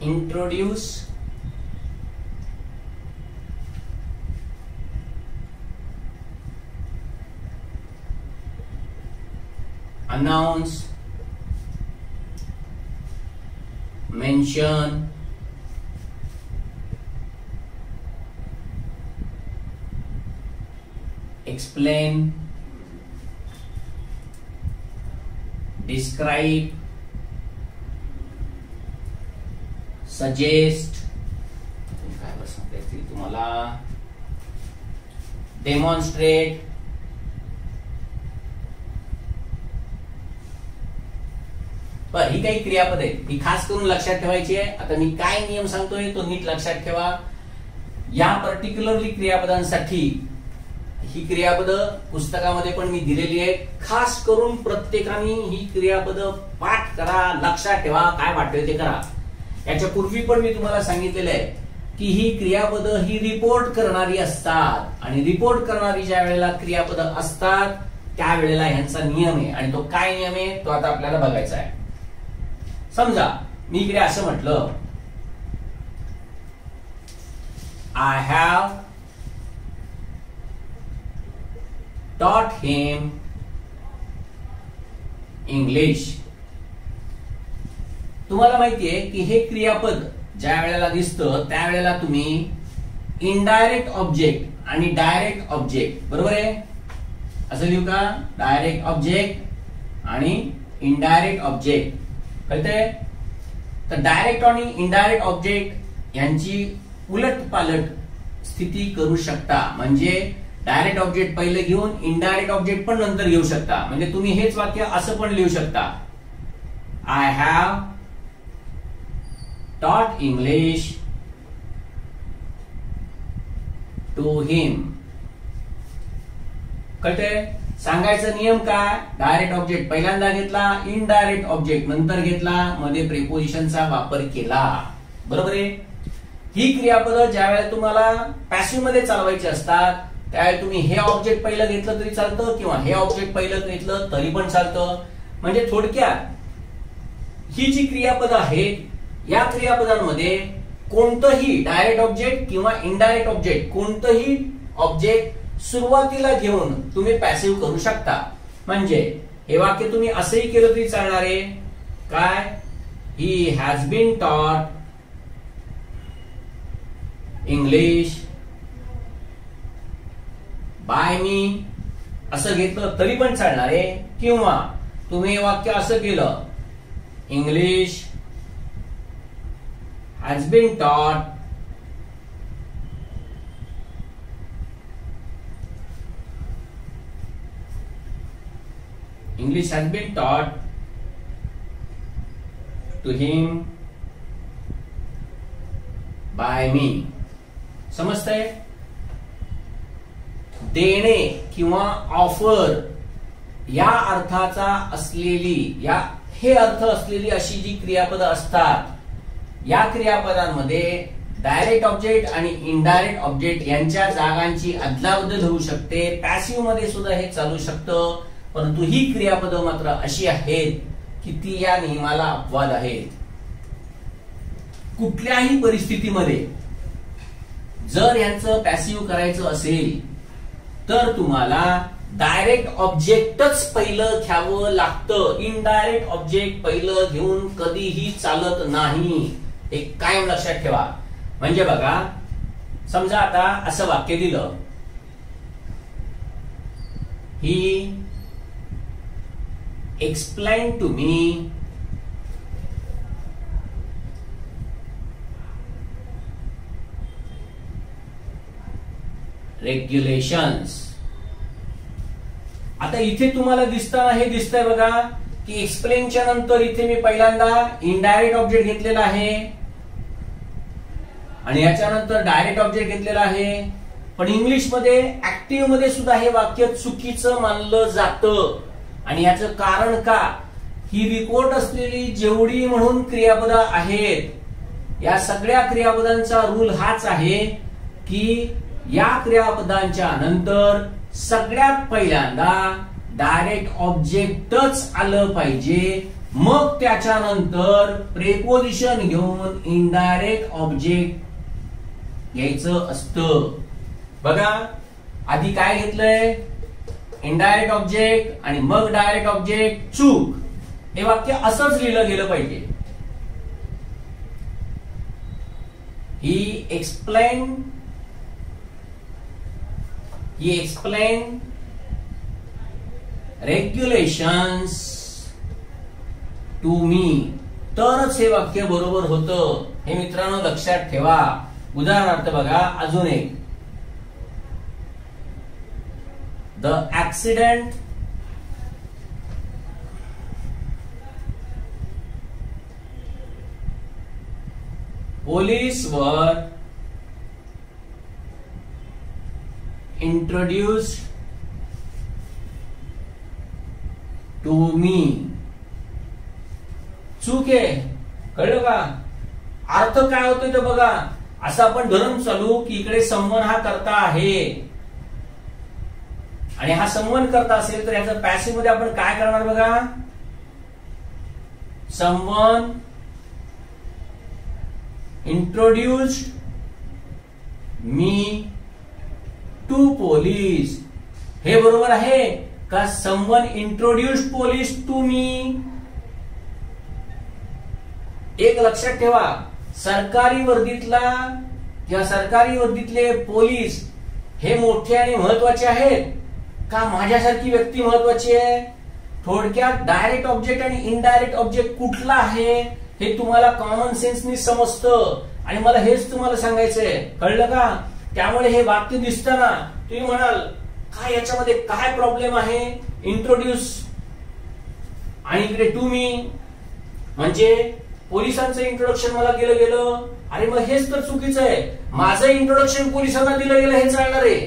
introduce, announce, mention, explain, describe, suggest, काय सांगता येईल तुम्हाला, demonstrate, पण ही काही क्रियापद आहेत, ही खास करून लक्षात ठेवायची आहे. आता मी काय नियम सांगतोय तो नीट लक्षात ठेवा. या पर्टिक्युलरली क्रियापदांसाठी ही क्रियापद पुस्तकामध्ये पण मी दिलेली आहेत. खास करून प्रत्येकाने ही क्रियापद पाठ करा, लक्षात ठेवा, काय वाटतंय ते करा. याच्या पूर्वी पण मी तुम्हाला सांगितलेलं आहे की ही क्रियापद ही रिपोर्ट करणारी असतात आणि रिपोर्ट करणारी ज्या वेळेला क्रियापद असतात त्यावेळेला ह्यांचा नियम आहे आणि तो काय नियम आहे तो आता आपल्याला बघायचा आहे. समजा मी इकडे असं म्हटलं, I have taught him English. तुम्हाला माहितीये की हे क्रियापद ज्या वेळेला दिसतं त्यावेळेला तुम्ही इनडायरेक्ट ऑब्जेक्ट आणि डायरेक्ट ऑब्जेक्ट, बरोबर आहे, असं लिहू का, डायरेक्ट ऑब्जेक्ट आणि इनडायरेक्ट ऑब्जेक्ट, कळतंय. तर डायरेक्ट आणि इनडायरेक्ट ऑब्जेक्ट यांची उलट पालट स्थिती करू शकता. म्हणजे डायरेक्ट ऑब्जेक्ट पहिले घेऊन इनडायरेक्ट ऑब्जेक्ट पण नंतर घेऊ शकता. म्हणजे तुम्ही हेच वाक्य असं पण लिहू शकता, I have taught English to him. कळतंय. सांगायचं नियम काय, डायरेक्ट ऑब्जेक्ट पहिल्यांदा घेतला, इनडायरेक्ट ऑब्जेक्ट नंतर घेतला, मध्ये प्रिपोजिशनचा वापर केला, बरोबर आहे. ही क्रियापद ज्या वेळेला तुम्हाला पॅसिव्ह मध्ये चालवायची असतात त्यावेळेला तुम्ही हे ऑब्जेक्ट पहिलं घेतलं तरी चालतं किंवा हे ऑब्जेक्ट पहिलं घेतलं तरी पण चालतं. म्हणजे थोडक्यात ही जी क्रियापद आहेत या क्रियापदांमध्ये कोणतंही डायरेक्ट ऑब्जेक्ट किंवा इनडायरेक्ट ऑब्जेक्ट कोणतंही ऑब्जेक्ट सुरुवातीला घेऊन तुम्ही पॅसिव्ह करू शकता. म्हणजे हे वाक्य तुम्ही असंही केलं तरी चालणार आहे, काय, ही हॅज बीन टॉट इंग्लिश बाय मी, असं घेतलं तरी पण चालणार आहे. किंवा तुम्ही हे वाक्य असं केलं, English has been taught English has been taught to him by me. समजतंय. देणे किंवा ऑफर या अर्थाचा असलेली, या हे अर्थ असलेली अशी जी क्रियापद असतात या क्रियापदांमध्ये डायरेक्ट ऑब्जेक्ट आणि इनडायरेक्ट ऑब्जेक्ट यांच्या जागांची अदलाबदल होऊ शकते. पॅसिव्ह मध्ये सुद्धा हे चालू शकतं. परंतु ही क्रियापद मात्र अशी आहेत की ती या नियमाला अपवाद आहेत. कुठल्याही परिस्थितीमध्ये जर यांचं पॅसिव्ह करायचं असेल तर तुम्हाला डायरेक्ट ऑब्जेक्टच पहिलं घ्यावं लागतं. इनडायरेक्ट ऑब्जेक्ट पहिलं घेऊन कधीही चालत नाही. एक कायम लक्षात ठेवा. म्हणजे बघा, समजा आता असं वाक्य दिलं, ही एक्सप्लेन टू मी रेग्युलेशन्स. आता इथे तुम्हाला दिसताना हे दिसतंय बघा की एक्सप्लेनच्या नंतर इथे मी पहिल्यांदा इनडायरेक्ट ऑब्जेक्ट घेतलेला आहे आणि याच्यानंतर डायरेक्ट ऑब्जेक्ट घेतलेला आहे. पण इंग्लिश मध्ये ऍक्टिव्ह मध्ये सुद्धा हे वाक्य चुकीचं मानलं जातं. आणि याचं कारण का, ही रिपोर्ट असलेली जेवढी म्हणून क्रियापद आहेत या सगळ्या क्रियापदांचा रूल हाच आहे की या क्रियापदांच्या नंतर सगळ्यात पहिल्यांदा डायरेक्ट ऑब्जेक्टच आलं पाहिजे. मग त्याच्यानंतर प्रेपोजिशन घेऊन इनडायरेक्ट ऑब्जेक्ट घ्यायचं असतं. बघा आधी काय घेतलंय, इनडायरेक्ट ऑब्जेक्ट आणि मग डायरेक्ट ऑब्जेक्ट. चूक. हे वाक्य असंच लिहिलं गेलं पाहिजे. He explained regulations to me. तरच हे वाक्य बरोबर होतं. हे मित्रांनो लक्षात ठेवा. उदाहरणार्थ बघा अजून एक. The accident police were introduced to me. चूक आहे. कळलं का? अर्थ काय होतोय तर बघा. असं आपण धरून चालू की इकडे समवन हा करता आहे आणि हा समवन करता असेल तर याचं पॅसिव्ह मध्ये आपण काय करणार बघा. Someone introduced me to police. हे बरोबर आहे का? someone introduced police to me. एक लक्षात ठेवा, सरकारी वर्दीतला किंवा सरकारी वर्दीतले पोलीस हे मोठे आणि महत्वाचे आहेत का माझ्यासारखी व्यक्ती महत्वाची आहे? थोडक्यात डायरेक्ट ऑब्जेक्ट आणि इनडायरेक्ट ऑब्जेक्ट कुठला आहे हे तुम्हाला कॉमन सेन्सनी समजतं आणि मला हेच तुम्हाला सांगायचंय. कळलं का? त्यामुळे हे वाक्य दिसताना तुम्ही म्हणाल काय याच्यामध्ये काय प्रॉब्लेम आहे? इंट्रोड्यूस आणि इकडे टू मी म्हणजे पोलिसांचं इंट्रोडक्शन मला दिलं गेलं. अरे मग हेच तर चुकीचं आहे. माझं इंट्रोडक्शन पोलिसांना दिलं गेलं हे चालणार आहे?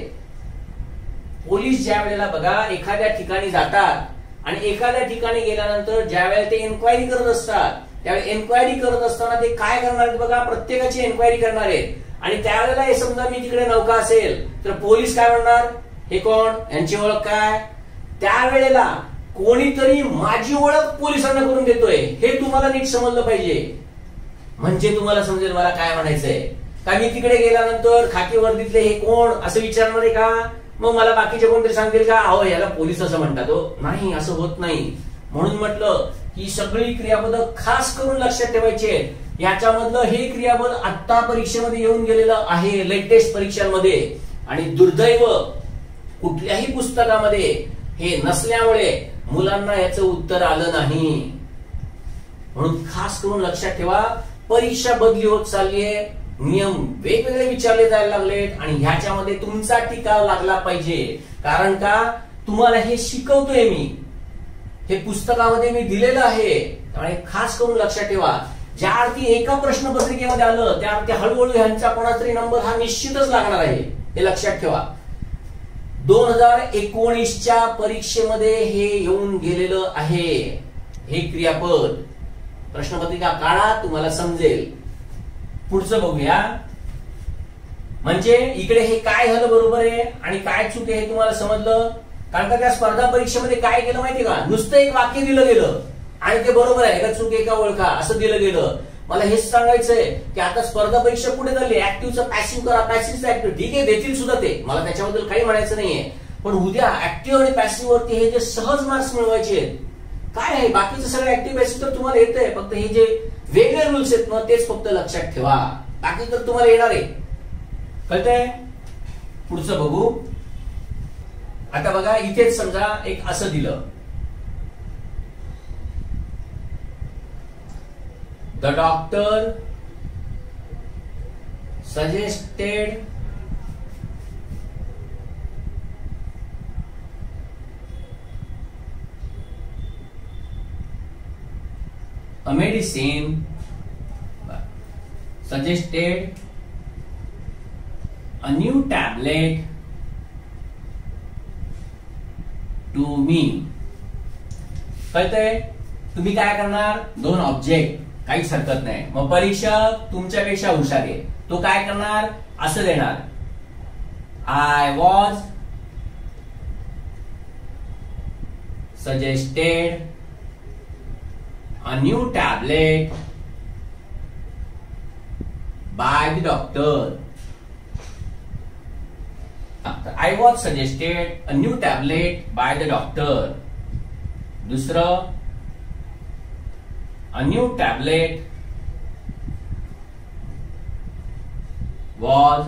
पोलीस ज्या वेळेला बघा एखाद्या ठिकाणी जातात आणि एखाद्या ठिकाणी गेल्यानंतर ज्या वेळेला ते एन्क्वायरी करत असतात त्यावेळी एन्क्वायरी करत असताना ते काय करणार आहेत बघा. प्रत्येकाची एन्क्वायरी करणार आहेत आणि त्यावेळेला हे समजा मी तिकडे नौका असेल तर पोलीस काय म्हणणार, हे कोण, यांची ओळख काय? त्यावेळेला कोणीतरी माझी ओळख पोलिसांना करून देतोय हे तुम्हाला नीट समजलं पाहिजे. म्हणजे तुम्हाला समजेल मला काय म्हणायचंय. का मी तिकडे गेल्यानंतर खाकी वर्दीतले हे कोण असं विचारणार आहे का? मग मला बाकीचे कोणतरी सांगतील का अहो याला पोलीस असं म्हणतात? नाही, असं होत नाही. म्हणून म्हटलं ही सगळी क्रियापद खास करून लक्षात ठेवायचे. याच्यामधलं हे क्रियापद आता परीक्षेमध्ये येऊन गेलेलं आहे, लेटेस्ट परीक्षांमध्ये. आणि दुर्दैव कुठल्याही पुस्तकामध्ये हे नसल्यामुळे मुलांना याचं उत्तर आलं नाही. म्हणून खास करून लक्षात ठेवा, परीक्षा बदली होत चाललीये, नियम वेगवेगळे विचारले जायला लागलेत आणि ह्याच्यामध्ये तुमचा टिकाव लागला पाहिजे. कारण का तुम्हाला हे शिकवतोय मी, हे पुस्तकामध्ये मी दिलेलं आहे. त्यामुळे खास करून लक्षात ठेवा, ज्या अर्थी एका प्रश्नपत्रिकेमध्ये आलं त्या अर्थी हळूहळू ह्यांचा कोणाचा तरी नंबर हा निश्चितच लागणार आहे. हे लक्षात ठेवा. 2019च्या परीक्षेमध्ये हे येऊन गेलेलं आहे. हे क्रियापद प्रश्नपत्रिका काढा, तुम्हाला समजेल. पुढचं बघूया. म्हणजे इकडे हे काय झालं बरोबर आहे आणि काय चूक आहे हे तुम्हाला समजलं. कारण का त्या स्पर्धा परीक्षेमध्ये काय केलं माहितीये का, नुसतं एक वाक्य दिलं गेलं आणि ते बरोबर आहे का चूक आहे का ओळखा असं दिलं गेलं. मला हेच सांगायचंय की आता स्पर्धा परीक्षा पुढे झाली, ऍक्टिव्हचं पॅसिव्ह करा, पॅसिव्हचं ऍक्टिव्ह. ठीक आहे, देतील सुद्धा ते, मला त्याच्याबद्दल काही म्हणायचं नाहीये. पण उद्या ऍक्टिव्ह आणि पॅसिव्ह वरती हे जे सहज मार्क्स मिळवायचे काय आहे, बाकीचं सगळं ऍक्टिव्ह पॅसिव्ह तर तुम्हाला येतंय. फक्त हे जे वेगळे रूल्स आहेत ना तेच फक्त लक्षात ठेवा, बाकी तर तुम्हाला येणार आहे. कळतंय? पुढचं बघू. आता बघा इथेच समजा एक असं दिलं, the doctor suggested a medicine, suggested a new tablet to me. कळतंय? तुम्ही काय करणार, दोन ऑब्जेक्ट, काहीच हरकत नाही. मग परीक्षक तुमच्यापेक्षा हुशार आहे, तो काय करणार, असं देणार, I was suggested a new tablet by the doctor. I was suggested a new tablet by the doctor. दुसरं, a new tablet was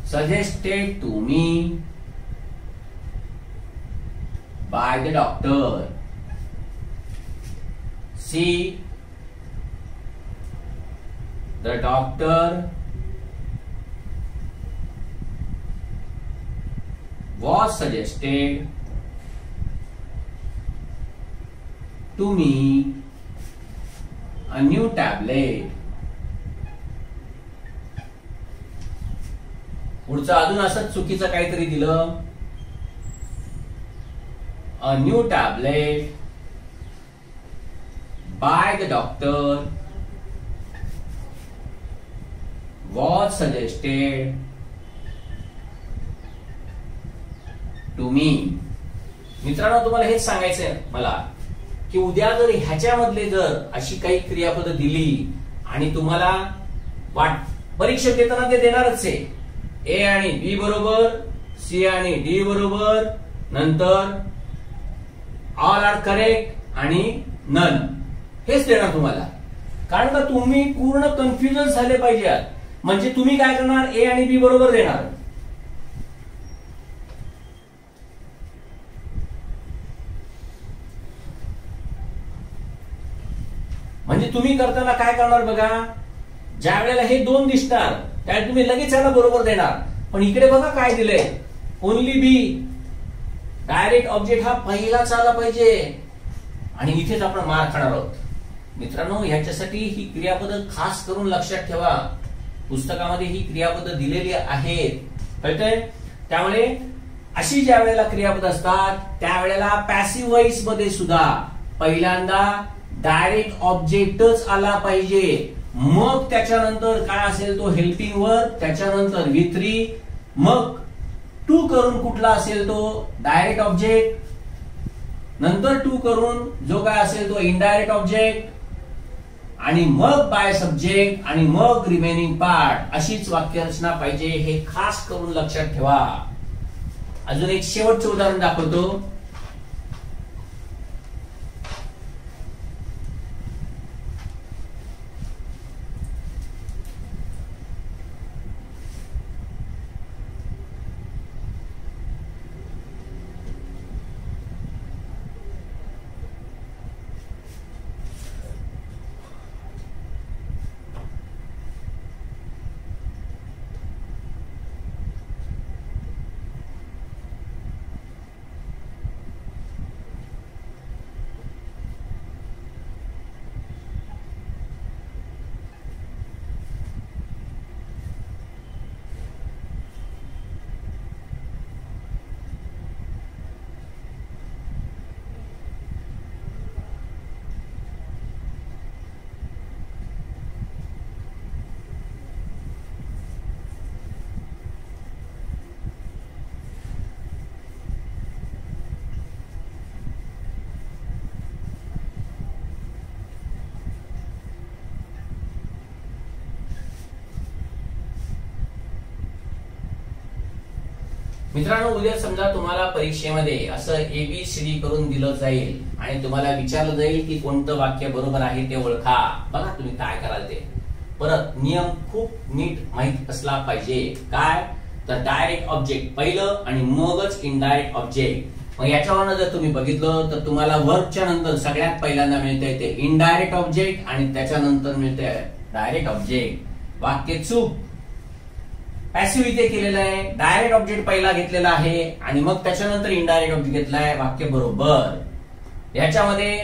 suggested to me by the doctor. C, the doctor was suggested to me a new tablet. पुढचं अजून असंच चुकीचं काहीतरी दिलं. A new tablet by the doctor was suggested to me. मित्रांनो, तुम्हाला हेच सांगायचंय मला की उद्या जर ह्याच्यामधले जर अशी काही क्रियापद दिली आणि तुम्हाला परीक्षेत देताना ते देणारच आहे, ए आणि बी बरोबर, सी आणि डी बरोबर, नंतर ऑल आर करेक्ट आणि नन, हेच देणार तुम्हाला. कारण का तुम्ही पूर्ण कन्फ्युजन झाले पाहिजे. म्हणजे तुम्ही काय करणार, ए आणि बी बरोबर देणार. म्हणजे तुम्ही करताना काय करणार बघा, ज्या वेळेला हे दोन दिसणार त्यावेळेला तुम्ही लगेच याला बरोबर देणार. पण इकडे बघा काय दिलंय, ओनली बी. डायरेक्ट ऑब्जेक्ट हा पहिलाच आला पाहिजे आणि इथेच आपण मार खाणार आहोत. मित्रांनो, ह्याच्यासाठी ही क्रियापदं खास करून लक्षात ठेवा. पुस्तकामध्ये ही क्रियापदं दिलेली आहेत, कळतंय? त्यामुळे अशी ज्या वेळेला क्रियापद असतात त्यावेळेला पॅसिव्ह व्हॉइस मध्ये सुद्धा पहिल्यांदा डायरेक्ट ऑब्जेक्टच आला पाहिजे. मग त्याच्यानंतर काय असेल तो हेल्पिंग वर्ब, त्याच्यानंतर V3, मग टू करून कुठला असेल तो डायरेक्ट ऑब्जेक्ट, नंतर टू करून जो काय असेल तो इनडायरेक्ट ऑब्जेक्ट, आणि मग बाय सब्जेक्ट, आणि मग रिमेनिंग पार्ट. अशीच वाक्यरचना पाहिजे, हे खास करून लक्षात ठेवा. अजून एक शेवटचं उदाहरण दाखवतो. मित्रांनो, उद्या समजा तुम्हाला परीक्षेमध्ये असं ABCD करून दिलं जाईल आणि तुम्हाला विचारलं जाईल की कोणतं वाक्य बरोबर आहे ते ओळखा. बघा तुम्ही काय कराल ते. परत नियम खूप नीट माहित असला पाहिजे. काय तर डायरेक्ट ऑब्जेक्ट पहिलं आणि मगच इनडायरेक्ट ऑब्जेक्ट. मग याच्यावरनं जर तुम्ही बघितलं तर तुम्हाला वर्बच्या नंतर सगळ्यात पहिल्यांदा मिळतंय ते इनडायरेक्ट ऑब्जेक्ट आणि त्याच्यानंतर मिळतंय डायरेक्ट ऑब्जेक्ट. वाक्य चूक, पॅसिव्ह इथे केलेलं आहे, डायरेक्ट ऑब्जेक्ट पहिला घेतलेला आहे आणि मग त्याच्यानंतर इनडायरेक्ट ऑब्जेक्ट घेतलाय. वाक्य बरोबर. याच्यामध्ये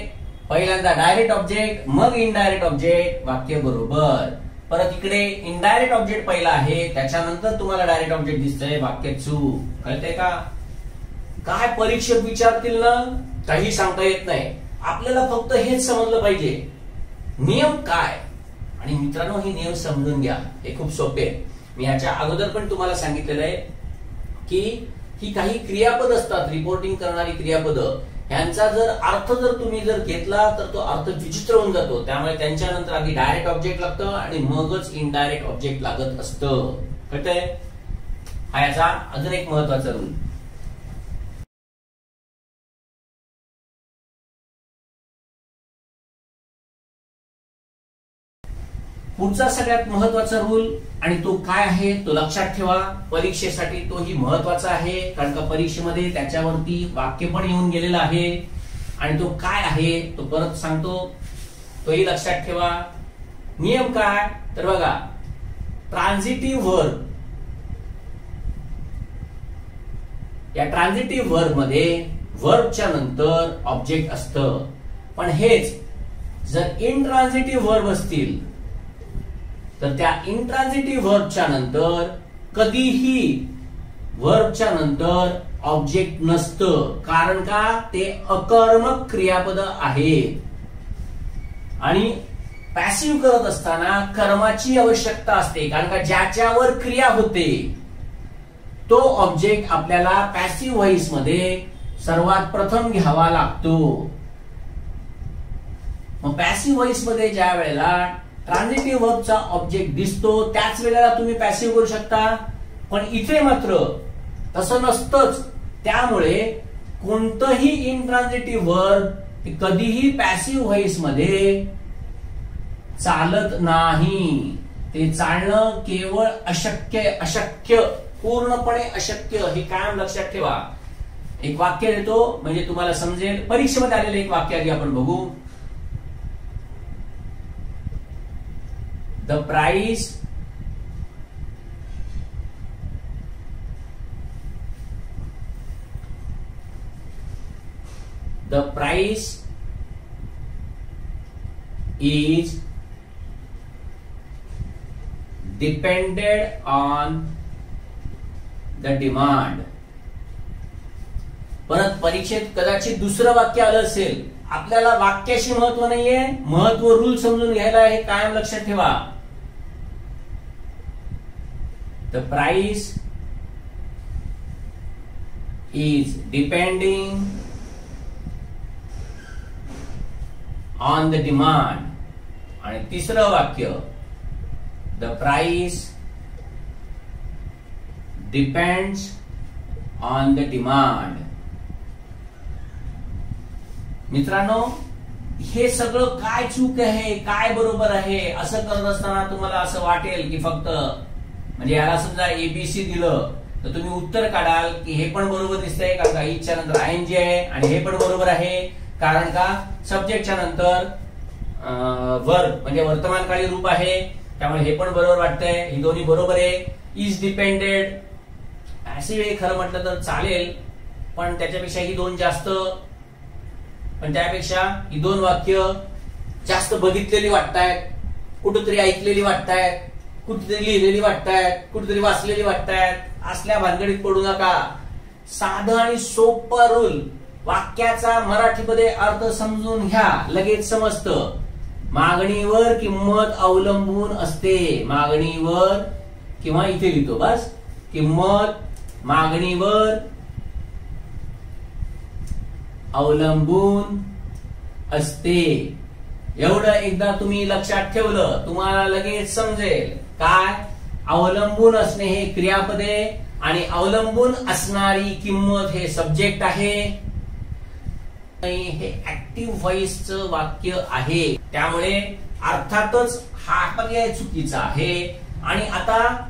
पहिल्यांदा डायरेक्ट ऑब्जेक्ट मग इनडायरेक्ट ऑब्जेक्ट, वाक्य बरोबर. परत इकडे इनडायरेक्ट ऑब्जेक्ट पहिला आहे त्याच्यानंतर तुम्हाला डायरेक्ट ऑब्जेक्ट दिसतंय, वाक्य चूक. कळतंय का? काय परीक्षक विचारतील ना, काही सांगता येत नाही. आपल्याला फक्त हेच समजलं पाहिजे नियम काय. आणि मित्रांनो, हे नियम समजून घ्या, हे खूप सोपे आहे. मी ह्याच्या अगोदर पण तुम्हाला सांगितलेलं आहे की ही काही क्रियापद असतात, रिपोर्टिंग करणारी क्रियापद. ह्यांचा जर अर्थ जर तुम्ही जर घेतला तर तो अर्थ विचित्र होऊन जातो. त्यामुळे त्यांच्यानंतर आधी डायरेक्ट ऑब्जेक्ट लागतं आणि मगच इनडायरेक्ट ऑब्जेक्ट लागत असतं. कळतंय? हा याचा अजून एक महत्वाचा रूल. पुढचा सगळ्यात महत्वाचा रूल आणि तो काय आहे तो लक्षात ठेवा. परीक्षेसाठी तोही महत्वाचा आहे, कारण का परीक्षेमध्ये त्याच्यावरती वाक्य पण येऊन गेलेलं आहे. आणि तो काय आहे तो परत सांगतो, तोही लक्षात ठेवा. नियम काय तर बघा, ट्रान्झिटिव्ह वर्ब, या ट्रान्झिटिव्ह वर्ब मध्ये वर्बच्या नंतर ऑब्जेक्ट असतं. पण हेच जर इनट्रान्झिटिव्ह वर्ब असतील तर त्या इनट्रान्झिटिव्ह वर्बच्या नंतर कधीही वर्बच्या नंतर ऑब्जेक्ट नसतं. कारण का ते अकर्मक क्रियापद आहेत आणि पॅसिव्ह करत असताना कर्माची आवश्यकता असते. कारण का ज्याच्यावर क्रिया होते तो ऑब्जेक्ट आपल्याला पॅसिव्ह व्हॉइस मध्ये सर्वात प्रथम घ्यावा लागतो. मग पॅसिव्ह व्हॉइस मध्ये ज्या वेळेला ट्रान्झिटिव्ह वर्बचा ऑब्जेक्ट दिसतो त्याच वेळेला तुम्ही पॅसिव्ह करू शकता. पण इथे मात्र तसं नसतंच. त्यामुळे कोणतंही इनट्रान्झिटिव्ह वर्ब कधीही पॅसिव्ह व्हॉइस मध्ये चालत नाही. ते चालणं केवळ अशक्य, पूर्णपणे अशक्य. हे कायम लक्षात ठेवा. एक वाक्य देतो म्हणजे तुम्हाला समजेल. परीक्षेमध्ये आलेलं एक वाक्य आधी आपण बघू. The price is depended on the demand. परत परीक्षेत कदाचित दुसरं वाक्य आलं असेल. आपल्याला वाक्याशी महत्व नाहीये, महत्व रूल समजून घ्यायला. हे कायम लक्षात ठेवा. The price is depending on the demand. आणि तिसरं वाक्य, the price depends on the demand. मित्रांनो, हे सगळं काय चूक आहे, काय बरोबर आहे असं करत असताना तुम्हाला असं वाटेल की फक्त म्हणजे याला समजा एबीसी दिलं तर तुम्ही उत्तर काढाल की हे पण बरोबर दिसतंय कारण का इजच्या नंतर आयएनजी आहे आणि हे पण बरोबर आहे कारण का सब्जेक्टच्या नंतर वर्ब म्हणजे वर्तमानकाळी रूप आहे. त्यामुळे हे पण बरोबर वाटतंय. ही दोन्ही बरोबर आहे. इज डिपेंडेड असे खरं म्हटलं तर चालेल, पण त्याच्यापेक्षा ही दोन जास्त, पण त्यापेक्षा ही दोन वाक्य जास्त बघितलेली वाटतायत, कुठेतरी ऐकलेली वाटतायत, कुठेतरी लिहिलेली वाटतायत, कुठेतरी वाचलेली वाटतायत. असल्या भानगडीत पडू नका. साधा आणि सोपा रूल. वाक्याचा मराठीमध्ये अर्थ समजून घ्या, लगेच समजतं. मागणीवर किंमत अवलंबून असते. मागणीवर किंवा इथे लिहितो बस, किंमत मागणीवर अवलंबून असते. एवढं एकदा तुम्ही लक्षात ठेवलं तुम्हाला लगेच समजेल. काय अवलंबून असणे हे क्रियापदे आणि अवलंबून असणारी किंमत हे सब्जेक्ट आहे. हे ऍक्टिव्ह व्हॉइसचं वाक्य आहे. त्यामुळे अर्थातच हा पर्याय चुकीचा आहे. आणि आता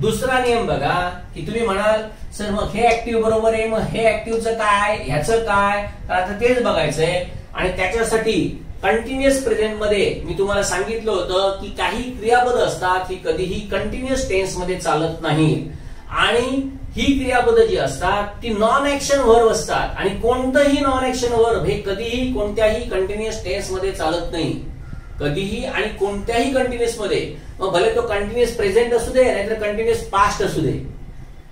दुसरा नियम बघा की तुम्ही म्हणाल सर मग हे ऍक्टिव्ह बरोबर आहे, मग हे ऍक्टिव्हचं काय, ह्याचं काय, तर आता तेच बघायचंय. आणि त्याच्यासाठी कंटिन्युअस प्रेझेंट मध्ये मी तुम्हाला सांगितलं होतं की काही क्रियापद असतात ही कधीही कंटिन्युअस टेन्स मध्ये चालत नाहीत. आणि ही क्रियापद जी असतात ती नॉन ऍक्शन वर्ब असतात. आणि कोणतंही नॉन ऍक्शन वर्ब हे कधीही कोणत्याही कंटिन्युअस टेन्स मध्ये चालत नाही. कधीही आणि कोणत्याही कंटिन्युअस मध्ये. मग भले तो कंटिन्युअस प्रेझेंट असू दे नाहीतर कंटिन्युअस पास्ट असू दे,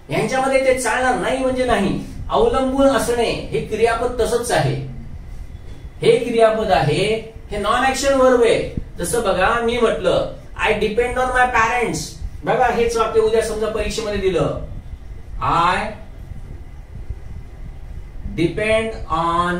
यांच्यामध्ये ते चालणार नाही म्हणजे नाही. अवलंबून असणे हे क्रियापद तसंच आहे. हे क्रियापद आहे, हे नॉन ऍक्शन वर्ब आहे. जसं बघा मी म्हटलं I depend on my parents. बघा हेच वाक्य उद्या समजा परीक्षेमध्ये दिलं, I depend on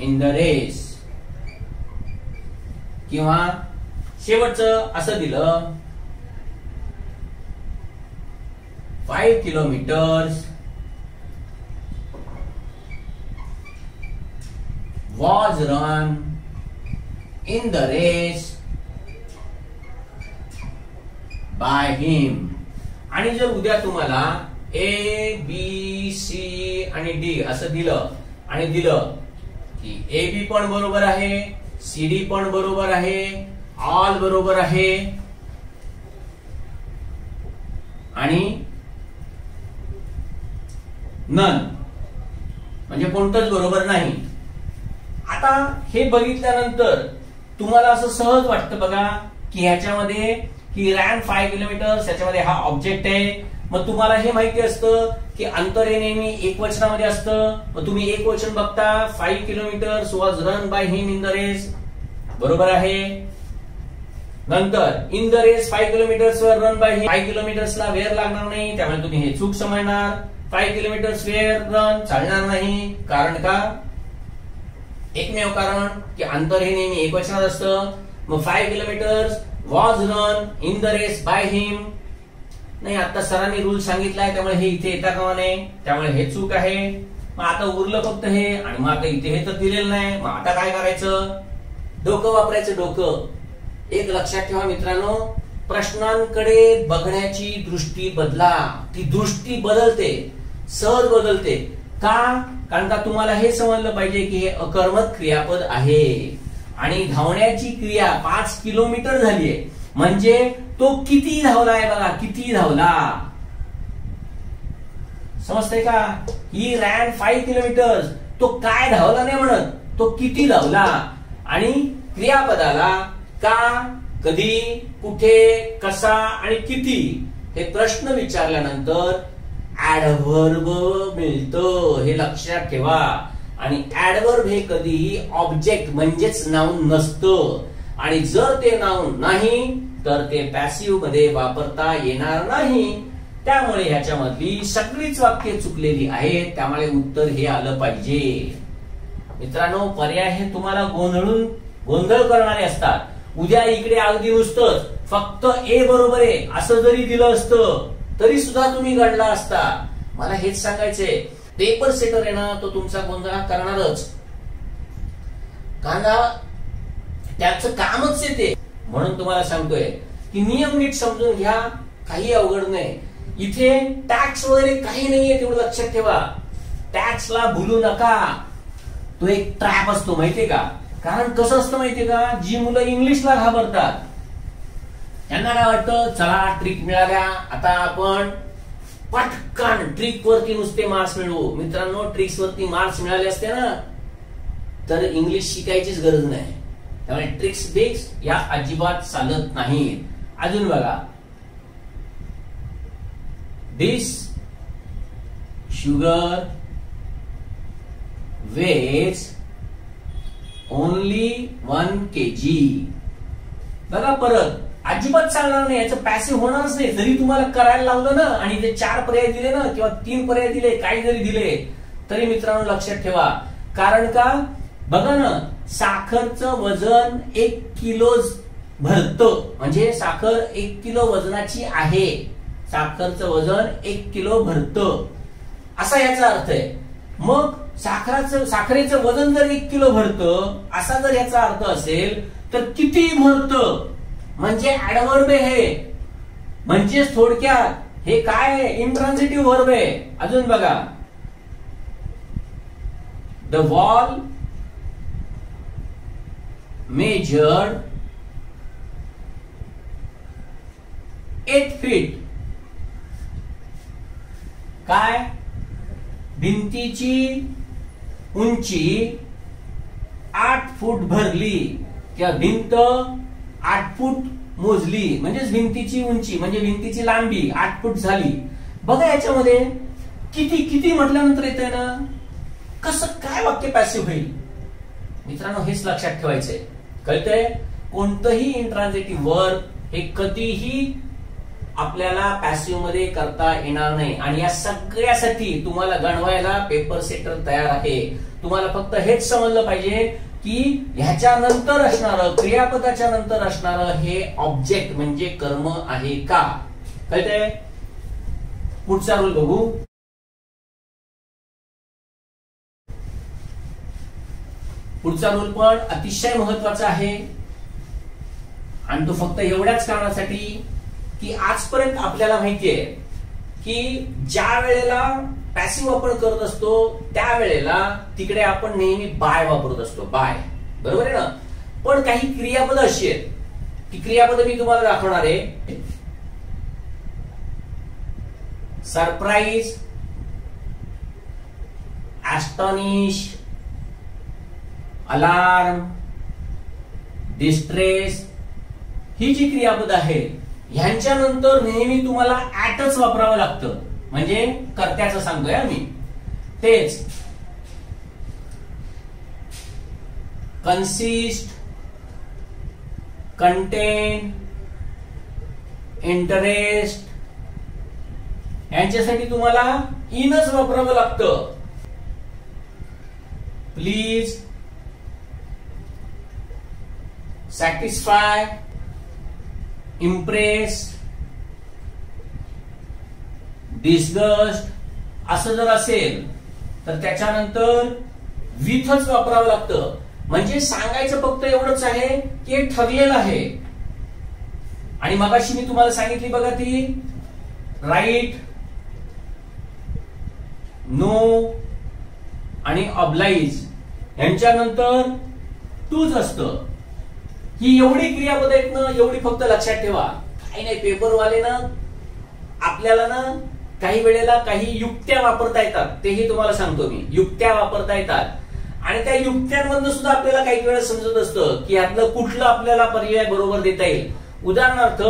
in the race. किंवा शेवटचं असं दिलं 5 kilometres was run in the race by him. आणि जर उद्या तुम्हाला ए बी सी आणि डी असं दिलं आणि दिलं की ए बी पण बरोबर आहे, सी डी पण बरोबर आहे, ऑल बरोबर आहे आणि नन म्हणजे कोणतंच बरोबर नाही. आता हे बघितल्यानंतर तुम्हाला असं सहज वाटतं बघा की ह्याच्यामध्ये ही रॅन 5 किलोमीटर, याच्यामध्ये हा ऑब्जेक्ट आहे. मग तुम्हाला हे माहिती असतं की अंतर हे नेहमी एकवचनामध्ये असतं. मग तुम्ही एक वचन बघता 5 kilometres was run by him in the race, बरोबर आहे. नंतर in the race 5 kilometres were run by him, 5 किलोमीटर्सला वेअर लागणार नाही, त्यामुळे तुम्ही हे चूक समजणार. 5 किलोमीटर्स वेअर रन चालणार नाही. कारण का? एकमेव कारण की अंतर हे नेहमी एकवचनात असतं. मग 5 kilometres was run in the race by him नाही, आता सरांनी रूल सांगितलाय त्यामुळे हे इथे येता कामा नये, त्यामुळे हे चूक आहे. मग आता उरलं फक्त हे आणि मग आता इथे हे तर दिलेलं नाही. मग आता काय करायचं? डोकं वापरायचं. डोकं एक लक्षात ठेवा मित्रांनो, प्रश्नांकडे बघण्याची दृष्टी बदला. ती दृष्टी बदलते, सहज बदलते. का? कारण का तुम्हाला हे समजलं पाहिजे की हे अकर्मक क्रियापद आहे आणि धावण्याची क्रिया 5 किलोमीटर झालीये म्हणजे तो किती धावलाय बघा, किती धावला. समजतंय का? ही रॅन 5 किलोमीटर, तो काय धावला नाही म्हणत, तो किती धावला. आणि क्रियापदाला का, कधी, कुठे, कसा आणि किती हे प्रश्न विचारल्यानंतर ऍडव्हर्ब मिळतं, हे लक्षात ठेवा. आणि ऍडव्हर्ब हे कधीही ऑब्जेक्ट म्हणजेच नाउन नसतं आणि जर ते नाउन नाही तर ते पॅसिव्ह मध्ये वापरता येणार नाही. त्यामुळे ह्याच्यामधली सगळीच वाक्ये चुकलेली आहेत. त्यामुळे उत्तर हे आलं पाहिजे. मित्रांनो, पर्याय हे तुम्हाला गोंधळ करणारे असतात. उद्या इकडे अगदी नुसतंच फक्त ए बरोबर आहे असं जरी दिलं असतं तरी सुद्धा तुम्ही घडला असता. मला हेच सांगायचंय, पेपर सेटर आहे ना, तो तुमचा गोंधळ करणारच. कारण त्याचं कामच येते. म्हणून तुम्हाला सांगतोय की नियम नीट समजून घ्या, काही अवघड नाही. इथे टॅक्स वगैरे काही नाहीये, तेवढं लक्षात ठेवा. टॅक्सला भूलू नका, तो एक ट्रॅप असतो माहितीये का. कारण कसं असतं माहितीये का, जी मुलं इंग्लिशला घाबरतात त्यांना काय वाटतं, चला ट्रिक मिळाल्या, आता आपण पटकन ट्रिक वरती नुसते मार्क्स मिळवू. मित्रांनो, ट्रिक्स वरती मार्क्स मिळाले असते ना तर इंग्लिश शिकायचीच गरज नाही. त्यामुळे ट्रिक्स बिक्स या अजिबात चालत नाहीत. अजून बघा, दिस शुगर वेट्स ओनली 1 kg. बघा परत, अजिबात चालणार नाही, याचं पॅसिव्ह होणारच नाही. जरी तुम्हाला करायला लावलं ना आणि ते 4 पर्याय दिले ना किंवा 3 पर्याय दिले, काही जरी दिले तरी मित्रांनो लक्षात ठेवा. कारण का, बघा ना, साखरचं वजन 1 किलो भरतं म्हणजे साखर 1 किलो वजनाची आहे. साखरचं वजन 1 किलो भरतं असा याचा अर्थ आहे. मग साखरेचं वजन जर 1 किलो भरतं असा जर याचा अर्थ असेल तर किती भरतं म्हणजे ऍडव्हर्ब आहे. म्हणजेच थोडक्यात हे काय आहे, इंट्रान्सिटिव्ह व्हर्ब आहे. अजून बघा, द वॉल मेजर्ड 8 feet. काय, भिंतीची उंची 8 फूट भरली किंवा भिंत 8 फूट मोजली म्हणजेच भिंतीची उंची म्हणजे भिंतीची लांबी 8 फूट झाली. बघा याच्यामध्ये किती किती म्हटल्यानंतर येतंय ना, कसं काय वाक्य पॅसिव्ह होईल. मित्रांनो, हेच लक्षात ठेवायचंय. कळतंय, कोणतंही इंट्रान्सिटिव्ह वर्ब हे कधीही आपल्याला पॅसिव्ह मध्ये करता येणार नाही. आणि या सगळ्यासाठी तुम्हाला गणवायला पेपर सेटर तयार आहे. तुम्हाला फक्त हेच समजलं पाहिजे की ह्याच्यानंतर असणारं, क्रियापदाच्या नंतर असणारं हे ऑब्जेक्ट म्हणजे कर्म आहे का. कळतंय? पुढचा रूल बघू. पुढचा रूल पण अतिशय महत्वाचा आहे आणि तो फक्त एवढ्याच कारणासाठी की आजपर्यंत आपल्याला माहितीये की ज्या वेळेला पॅसिव्ह आपण करत असतो त्यावेळेला तिकडे आपण नेहमी बाय वापरत असतो. बाय, बरोबर आहे ना. पण काही क्रियापद अशी आहेत की क्रियापद मी तुम्हाला दाखवणार आहे. सरप्राईज, ॲस्टॉनिश, अलार्म, डिस्ट्रेस, ही जी क्रियापद आहेत ह्यांच्यानंतर नेहमी तुम्हाला ऍटच वापरावं लागतं. म्हणजे कर्त्याचं सांगतोय आम्ही. तेच कन्सिस्ट, कंटेन, इंटरेस्ट यांच्यासाठी तुम्हाला इनच वापरावं लागतं. प्लीज, सॅटिस्फाय, इम्प्रेस, डिस्गस्ट असं जर असेल तर त्याच्यानंतर विथच वापरावं लागतं. म्हणजे सांगायचं फक्त एवढंच आहे की हे ठरलेलं आहे. आणि मगाशी मी तुम्हाला सांगितली बघा ती राईट, नो आणि ऑब्लाइज यांच्यानंतर टूच असतं. ही एवढी क्रियापद आहेत ना, एवढी फक्त लक्षात ठेवा. काही नाही, पेपरवाले ना आपल्याला ना काही वेळेला काही युक्त्या वापरता येतात. तेही तुम्हाला सांगतो मी. युक्त्या वापरता येतात आणि त्या युक्त्यांमधून सुद्धा आपल्याला काही वेळा समजत असतं की यातलं कुठलं आपल्याला पर्याय बरोबर देता येईल. उदाहरणार्थ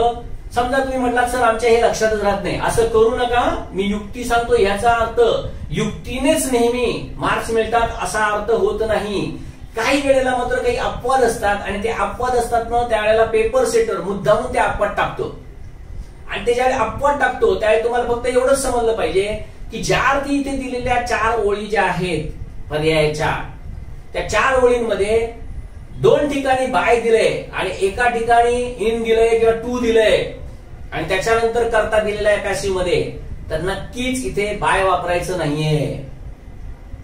समजा तुम्ही म्हटलात सर आमच्या हे लक्षातच राहत नाही. असं करू नका. मी युक्ती सांगतो याचा अर्थ युक्तीनेच नेहमी मार्क्स मिळतात असा अर्थ होत नाही. काही वेळेला मात्र काही अपवाद असतात आणि ते अपवाद असतात ना त्यावेळेला पेपर सेटर मुद्दामून ते अपवाद टाकतो. आणि ते ज्यावेळी अपवाद टाकतो त्यावेळी तुम्हाला फक्त एवढंच समजलं पाहिजे की ज्या अर्थी इथे दिलेल्या 4 ओळी ज्या आहेत पर्यायाच्या त्या 4 ओळींमध्ये 2 ठिकाणी बाय दिलंय आणि एका ठिकाणी इन दिलंय किंवा टू दिलंय आणि त्याच्यानंतर करता दिलेला आहे पॅसिव्ह मध्ये, तर नक्कीच इथे बाय वापरायचं नाहीये.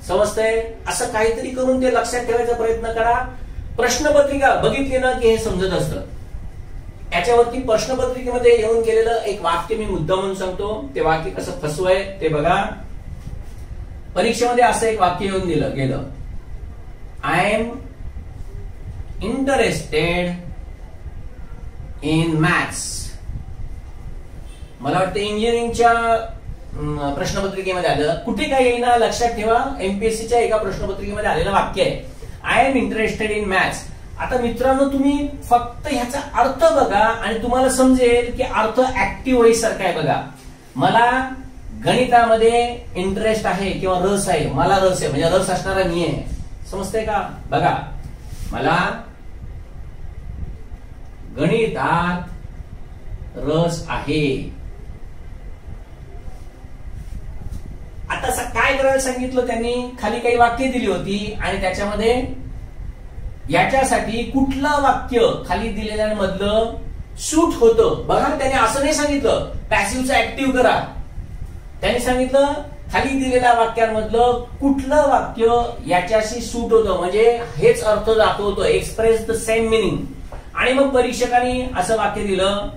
समजतंय? असं काहीतरी करून ते लक्षात ठेवायचा प्रयत्न करा. प्रश्नपत्रिका बघितली ना की हे समजत असतं. याच्यावरती प्रश्नपत्रिकेमध्ये येऊन गेलेलं एक वाक्य मी मुद्दा म्हणून सांगतो. ते वाक्य कसं फसवंय ते बघा. परीक्षेमध्ये असं एक वाक्य येऊन दिलं गेलं, I am interested in maths. मला वाटतं इंजिनिअरिंगच्या प्रश्नपत्रिकेमध्ये आलं. कुठे काय येईना लक्षात ठेवा. एमपीएससीच्या एका प्रश्नपत्रिकेमध्ये आलेलं वाक्य आहे, I am interested in maths. आता मित्रांनो तुम्ही फक्त ह्याचा अर्थ बघा आणि तुम्हाला समजेल की अर्थ ऍक्टिव्ह व्हॉइस सारखा आहे. बघा, मला गणितामध्ये इंटरेस्ट आहे किंवा रस आहे. मला रस आहे म्हणजे रस असणारा मी आहे. समजतंय का? बघा, मला गणितात रस आहे. आता काय करायला सांगितलं त्यांनी? खाली काही वाक्य दिली होती आणि त्याच्यामध्ये याच्यासाठी कुठलं वाक्य खाली दिलेल्यामधलं सूट होतं. बघा, त्याने असं नाही सांगितलं पॅसिव्हचं ऍक्टिव्ह करा. त्यांनी सांगितलं खाली दिलेल्या वाक्यांमधलं कुठलं वाक्य याच्याशी सूट होतं म्हणजे हेच अर्थ दाखवतो, एक्सप्रेस द सेम मिनिंग. आणि मग परीक्षकांनी असं वाक्य दिलं,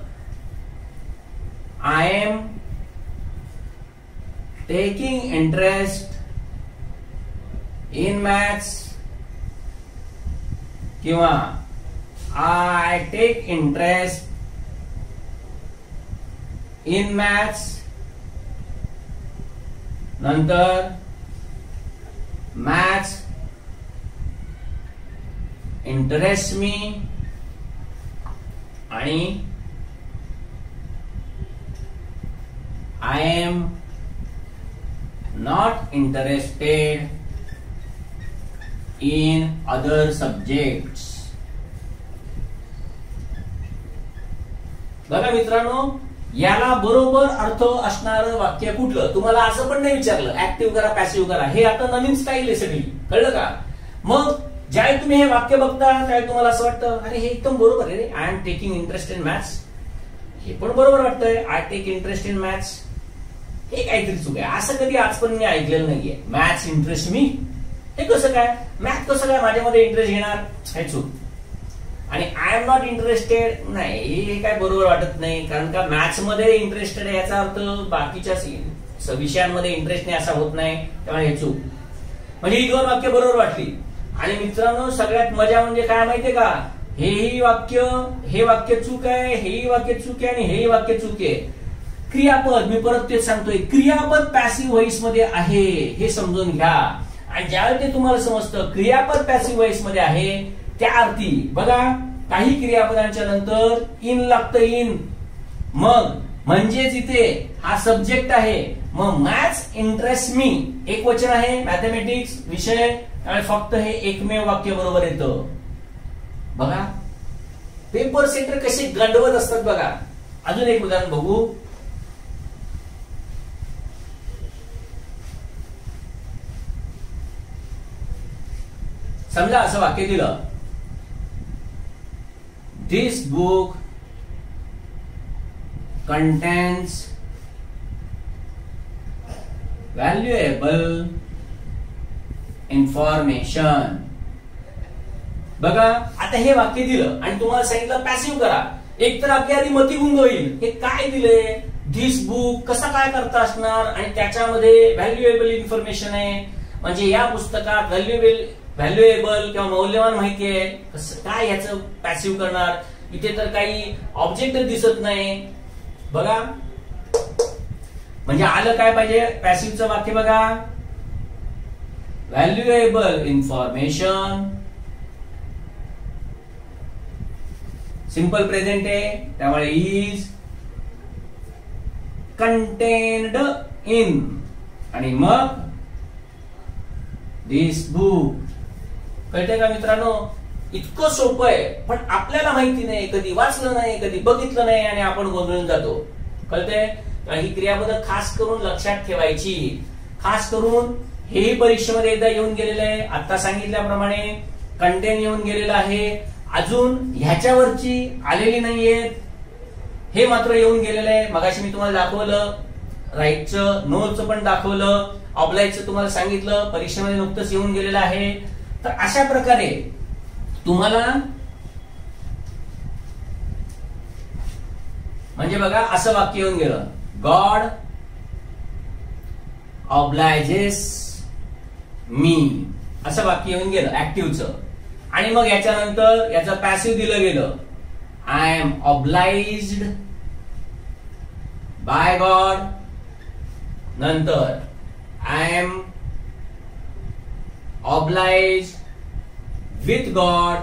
I am taking interest in maths किंवा I take interest in maths. नंतर मॅथ्स इंटरेस्ट मी आणि I am not interested in other subjects. बघा मित्रांनो, याला बरोबर अर्थ असणारं वाक्य कुठलं? तुम्हाला असं पण नाही विचारलं ऍक्टिव्ह करा पॅसिव्ह करा, हे आता नवीन स्टाईल आहे सगळी, कळलं का? मग ज्यावेळी तुम्ही हे वाक्य बघता त्यावेळी तुम्हाला असं वाटतं अरे हे एकदम बरोबर आहे रे, I am taking interest in maths, हे पण बरोबर वाटतंय, I take interest in maths, हे काहीतरी चूक आहे. असं कधी आज पण मी ऐकलेलं नाहीये. मॅथ्स इंटरेस्ट मी, हे कसं काय? मॅथ कसं काय माझ्यामध्ये इंटरेस्ट घेणार? हे चूक. आणि आय एम नॉट इंटरेस्टेड, नाही हे काय बरोबर वाटत नाही, कारण का मॅथ्स मध्ये इंटरेस्टेड आहे याचा अर्थ बाकीच्या विषयांमध्ये इंटरेस्ट नाही असा होत नाही, त्यामुळे हे चूक. म्हणजे ही दोन वाक्य बरोबर वाटली. आणि मित्रांनो सगळ्यात मजा म्हणजे काय माहितीये का? हे वाक्य चूक आहे, हेही वाक्य चूक आहे आणि हेही वाक्य चूक आहे. क्रियापद, मी परत तेच सांगतोय, क्रियापद पॅसिव्ह व्हॉइस मध्ये आहे हे समजून घ्या. आणि ज्यावेळी ते तुम्हाला समजतं क्रियापद पॅसिव्ह व्हॉइस मध्ये आहे, त्या अर्थी बघा काही क्रियापदांच्या नंतर इन लागतं, इन, मग म्हणजेच इथे हा सब्जेक्ट आहे. मग मॅथ्स इंटरेस्ट मी एक वचन आहे, मॅथमॅटिक्स विषय, फक्त हे एकमेव वाक्य बरोबर येतं. बघा पेपर सेंटर कसे गंडवत असतात बघा. अजून एक उदाहरण बघू. समजा असं वाक्य दिलं, दिस बुक कंटेन्स व्हॅल्युएबल इन्फॉर्मेशन. बघा आता हे वाक्य दिलं आणि तुम्हाला सांगितलं पॅसिव्ह करा, एक तर आपली आधी मतिभंग होईल, हे काय दिलंय, धिस बुक कसा काय करता असणार, आणि त्याच्यामध्ये व्हॅल्युएबल इन्फॉर्मेशन आहे, म्हणजे या पुस्तकात व्हॅल्युएबल किंवा मौल्यवान माहिती आहे, कसं काय याचं पॅसिव्ह करणार? इथे तर काही ऑब्जेक्ट दिसत नाही. बघा म्हणजे आलं काय पाहिजे पॅसिव्हचं वाक्य? बघा व्हॅल्युएबल इन्फॉर्मेशन, सिंपल प्रेझेंट आहे त्यामुळे इज कंटेन्ड इन, आणि मग दिस बुक. कळतंय का मित्रांनो? इतकं सोपं आहे, पण आपल्याला माहिती नाही, कधी वाचलं नाही, कधी बघितलं नाही, आणि आपण गोंधळून जातो. कळतंय? ही क्रियापद खास करून लक्षात ठेवायची. खास करून हेही परीक्षेमध्ये एकदा येऊन गेलेलं आहे, आता सांगितल्याप्रमाणे कंटेन येऊन गेलेलं आहे, अजून ह्याच्यावरची आलेली नाहीये, हे मात्र येऊन गेलेलं आहे. मगाशी मी तुम्हाला दाखवलं, राईटचं नोचं पण दाखवलं, ऑब्लाइजचं तुम्हाला सांगितलं, परीक्षेमध्ये नुकतंच येऊन गेलेलं आहे. तर अशा प्रकारे तुम्हाला म्हणजे बघा असं वाक्य येऊन गेलं, गॉड ऑब्लायजेस मी, असं वाक्य येऊन गेलं ऍक्टिव्हचं. आणि मग याच्यानंतर याचं पॅसिव्ह दिलं गेलं, I am obliged by God, नंतर I am obliged with God,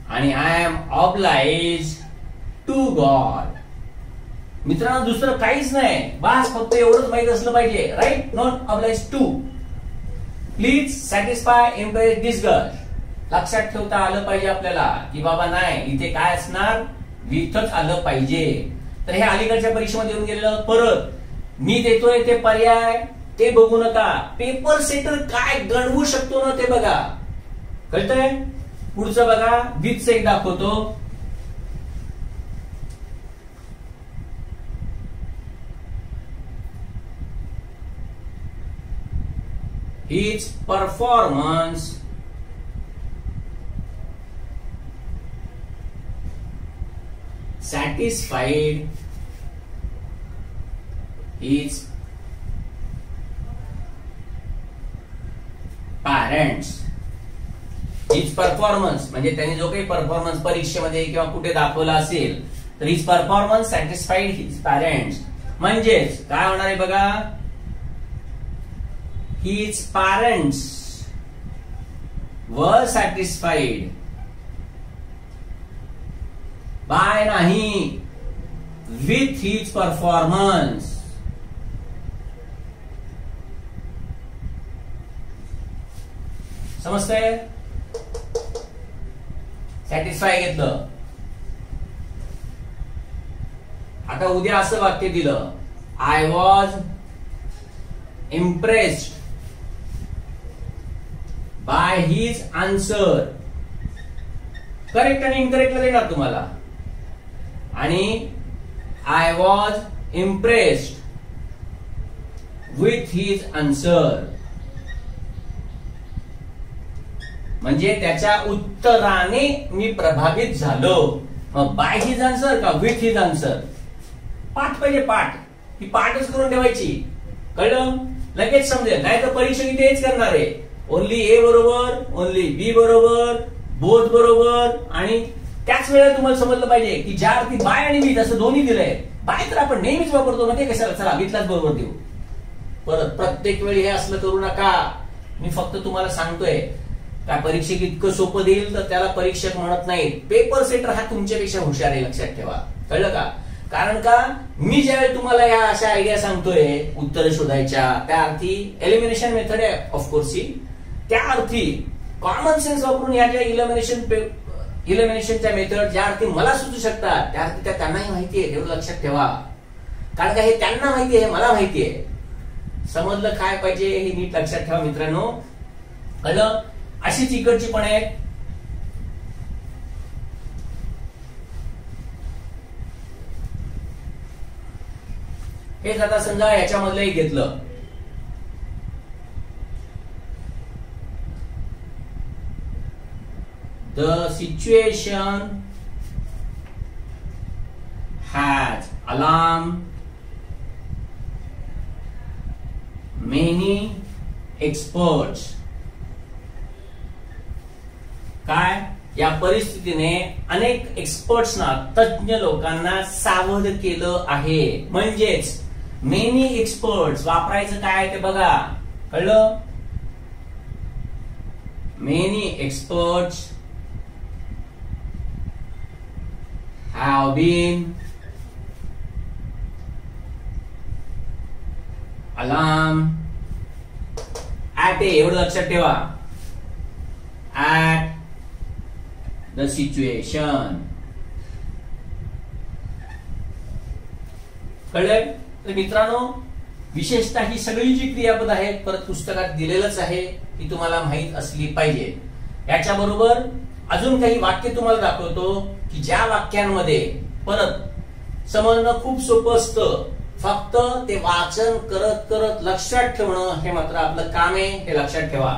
आणि I am obliged to God. मित्रांनो दुसरं काहीच नाही, बस फक्त एवढंच माहित असलं पाहिजे, right, not obliged to. Please satisfy impress disgust. लक्षात ठेवता आलं पाहिजे आपल्याला की बाबा नाही इथे काय असणार, विथच आलं पाहिजे. तर हे अलीकडच्या परीक्षेमध्ये येऊन गेलेलं. परत मी देतोय ते पर्याय ते बघू नका, पेपर सेटर काय गणवू शकतो ना ते बघा. कळतंय? पुढचं बघा, विथच एक दाखवतो. His performance satisfied his parents. His performance म्हणजे त्यांनी जो काही परफॉर्मन्स परीक्षेमध्ये किंवा कुठे दाखवला असेल तर his performance satisfied his parents. म्हणजेच काय होणार आहे बघा, his parents were satisfied by नाही with his performance. समजतंय? सॅटिस्फाय घेतलं. आता उद्या असं वाक्य दिलं, I was impressed by his answer. Correct आणि इनकरेक्ट देणार तुम्हाला. आणि I was impressed with his answer म्हणजे त्याच्या उत्तराने मी प्रभावित झालो. मग बाय हिज आन्सर का विथ हिज आन्सर? पाठ पाहिजे, पाठ. ही पाठच करून ठेवायची. कळलं? लगेच समजेल. नाही तर परीक्षा इथे हेच करणार आहे. ओनली ए बरोबर, ओनली बी बरोबर, बोथ बरोबर. आणि त्याच वेळेला तुम्हाला समजलं पाहिजे की ज्या अर्थी बाय आणि विथ असं दोन्ही दिलंय, बाय तर आपण नेहमीच वापरतो, म्हणजे कशाला, चला विथलाच बरोबर देऊ. परत प्रत्येक वेळी हे असलं करू नका. मी फक्त तुम्हाला सांगतोय का परीक्षेत इतकं सोपं देईल तर त्याला परीक्षक म्हणत नाहीत. पेपर सेटर हा तुमच्यापेक्षा हुशार आहे, लक्षात ठेवा. कळलं का? कारण का मी ज्यावेळी तुम्हाला या अशा आयडिया सांगतोय उत्तर शोधायच्या, त्या अर्थी एलिमिनेशन मेथड आहे ऑफकोर्स ही, त्या अर्थी कॉमन सेन्स वापरून या ज्या इलिमिनेशनच्या मेथड ज्या अर्थी मला सुचू शकतात त्या अर्थी त्या त्यांनाही माहिती आहे. एवढं लक्षात ठेवा. कारण का हे त्यांना माहिती आहे, मला माहिती आहे. समजलं काय पाहिजे हे नीट लक्षात ठेवा मित्रांनो. कळलं? अशीच इकडची पण आहे. हेच आता समजा याच्यामधलंही घेतलं. The situation has alarmed many experts. काय? या परिस्थितीने अनेक एक्सपर्ट्सना, तज्ञ लोकांना सावध केलं आहे. म्हणजेच मेनी एक्सपर्ट्स वापरायचं काय ते बघा. कळलं? Many experts have been alarmed at a, एवढं लक्षात ठेवा, at the situation. कळलं? तर मित्रांनो, विशेषतः ही सगळी जी क्रियापद आहेत परत पुस्तकात दिलेलंच आहे, ही तुम्हाला माहित असली पाहिजे. याच्या बरोबर अजून काही वाक्य तुम्हाला दाखवतो की ज्या वाक्यांमध्ये परत समजणं खूप सोपं असतं. फक्त ते वाचन करत करत लक्षात ठेवणं हे मात्र आपलं काम आहे, हे लक्षात ठेवा.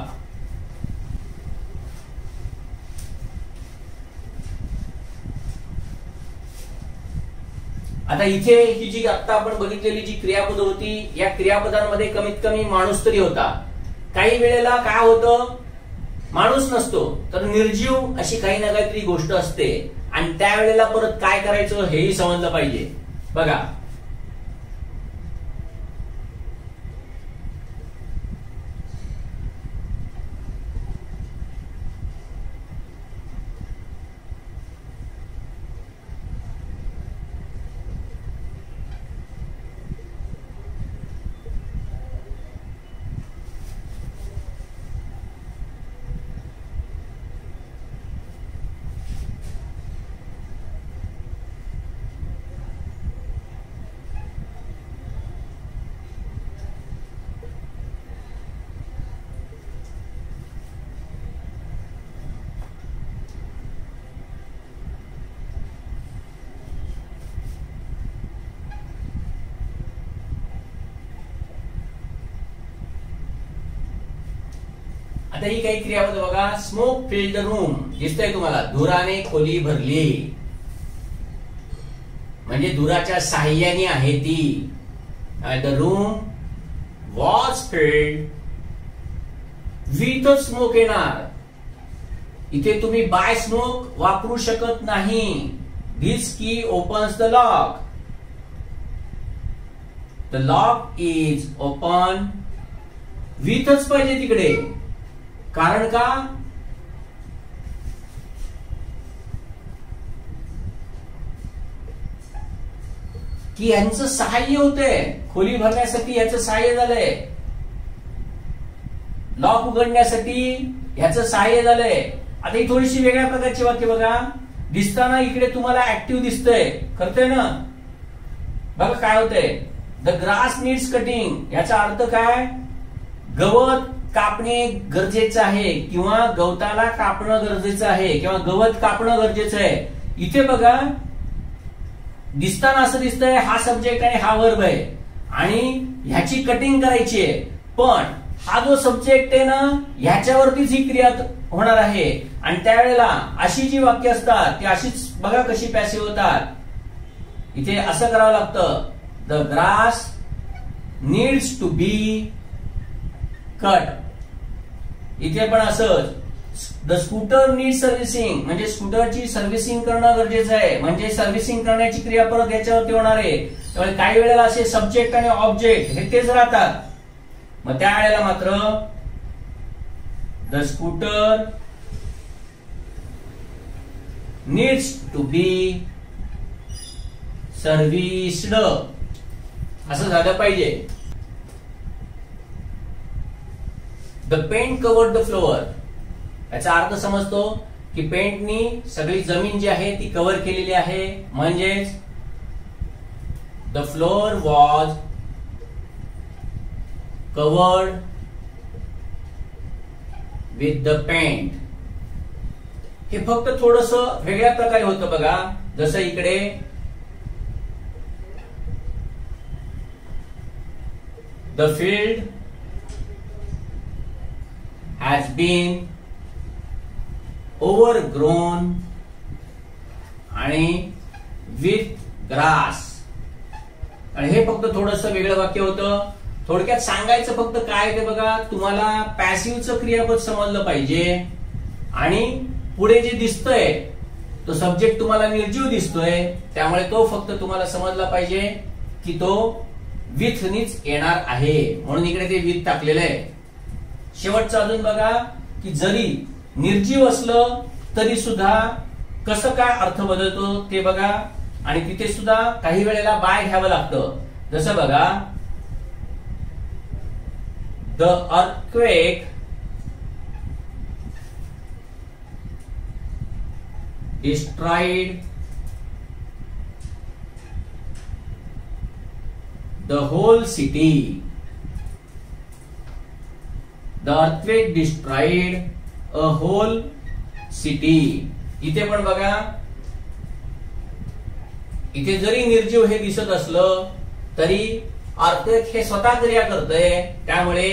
आता इथे ही जी आता आपण बघितलेली जी क्रियापद होती, या क्रियापदांमध्ये कमीत कमी माणूस तरी होता. काही वेळेला काय होतं, माणूस नसतो तर निर्जीव अशी काही ना काहीतरी गोष्ट असते. आणि त्यावेळेला परत काय करायचं हेही समजलं पाहिजे. बघा, आता ही काही क्रियापद बघा. स्मोक फिल्ड द रूम, दिसतंय तुम्हाला, धुराने खोली भरली. म्हणजे धुराच्या साह्याने आहे ती. The room was filled with smoke येणार. इथे तुम्ही बाय स्मोक वापरू शकत नाही. This key opens the lock. The lock is open विथच पाहिजे तिकडे. कारण का, की यांचं सहाय्य होतंय खोली भरण्यासाठी, याचं सहाय्य झालंय. लॉक उघडण्यासाठी ह्याचं सहाय्य झालंय. आता ही थोडीशी वेगळ्या प्रकारची वाक्य बघा. दिसताना इकडे तुम्हाला ऍक्टिव्ह दिसतंय, करतोय ना. बघा काय होतंय, द ग्रास नीड्स कटिंग, याचा अर्थ काय, गवत कापणे गरजेचं आहे किंवा गवताला कापणं गरजेचं आहे किंवा गवत कापणं गरजेचं आहे. इथे बघा दिसताना असं दिसतंय हा सब्जेक्ट आणि हा वर्ब आहे आणि ह्याची कटिंग करायची आहे, पण हा जो सब्जेक्ट आहे ना ह्याच्यावरतीच ही क्रिया होणार आहे. आणि त्यावेळेला अशी जी वाक्य असतात ती अशीच बघा कशी पॅसिव्ह होतात. इथे असं करावं लागतं, the grass needs to be cut. इथे पण असंच, द स्कूटर नीड सर्व्हिसिंग, म्हणजे स्कूटरची सर्व्हिसिंग करणं गरजेचं आहे, म्हणजे सर्व्हिसिंग करण्याची क्रिया परत याच्यावरती होणार आहे. त्यामुळे काही वेळेला असे सब्जेक्ट आणि ऑब्जेक्ट हे तेच राहतात. मग त्या वेळेला मात्र the scooter needs to be serviced असं झालं पाहिजे. The paint covered the floor, याचा अर्थ समजतो की पेंटनी सगळी जमीन जी आहे ती कव्हर केलेली आहे, म्हणजेच the floor was covered with the paint. हे फक्त थोडस वेगळ्या प्रकारे होतं बघा. जसं इकडे the field has been overgrown आणि with grass. आणि हे फक्त थोडस वेगळं वाक्य होतं. थोडक्यात सांगायचं फक्त काय ते बघा, तुम्हाला पॅसिव्हचं क्रियापद समजलं पाहिजे आणि पुढे जे दिसतंय तो सब्जेक्ट तुम्हाला निर्जीव दिसतोय, त्यामुळे तो फक्त तुम्हाला समजला पाहिजे की तो विथ नीच येणार आहे, म्हणून इकडे ते विथ टाकलेलं आहे. शेवटचं अजून बघा की जरी निर्जीव असलं तरी सुद्धा कसं काय अर्थ बदलतो ते बघा. आणि तिथे सुद्धा काही वेळेला बाय घ्यावं लागतं. जसं बघा, the earthquake destroyed the whole city. The earthquake destroyed a whole city. इथे पण बघा, इथे जरी निर्जीव हे दिसत असलं तरी अर्थक्वेक हे स्वतः क्रिया करतंय, त्यामुळे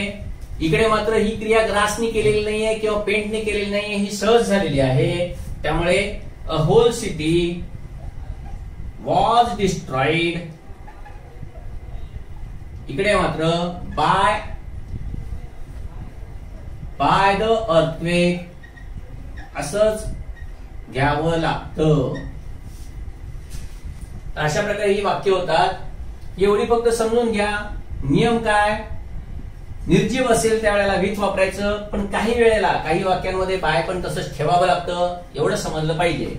इकडे मात्र ही क्रिया ग्रासनी केलेली नाहीये किंवा पेंटने केलेली नाहीये, ही सहज झालेली आहे. त्यामुळे अ होल सिटी वॉज डिस्ट्रॉइड, इकडे मात्र बाय द अर्थक्वेक असंच घ्यावं लागतं. अशा प्रकारे ही वाक्य होतात. एवढी फक्त समजून घ्या. नियम काय, निर्जीव असेल त्यावेळेला विथ वापरायचं, पण काही वेळेला काही वाक्यांमध्ये बाय पण तसंच ठेवावं लागतं, एवढं समजलं पाहिजे.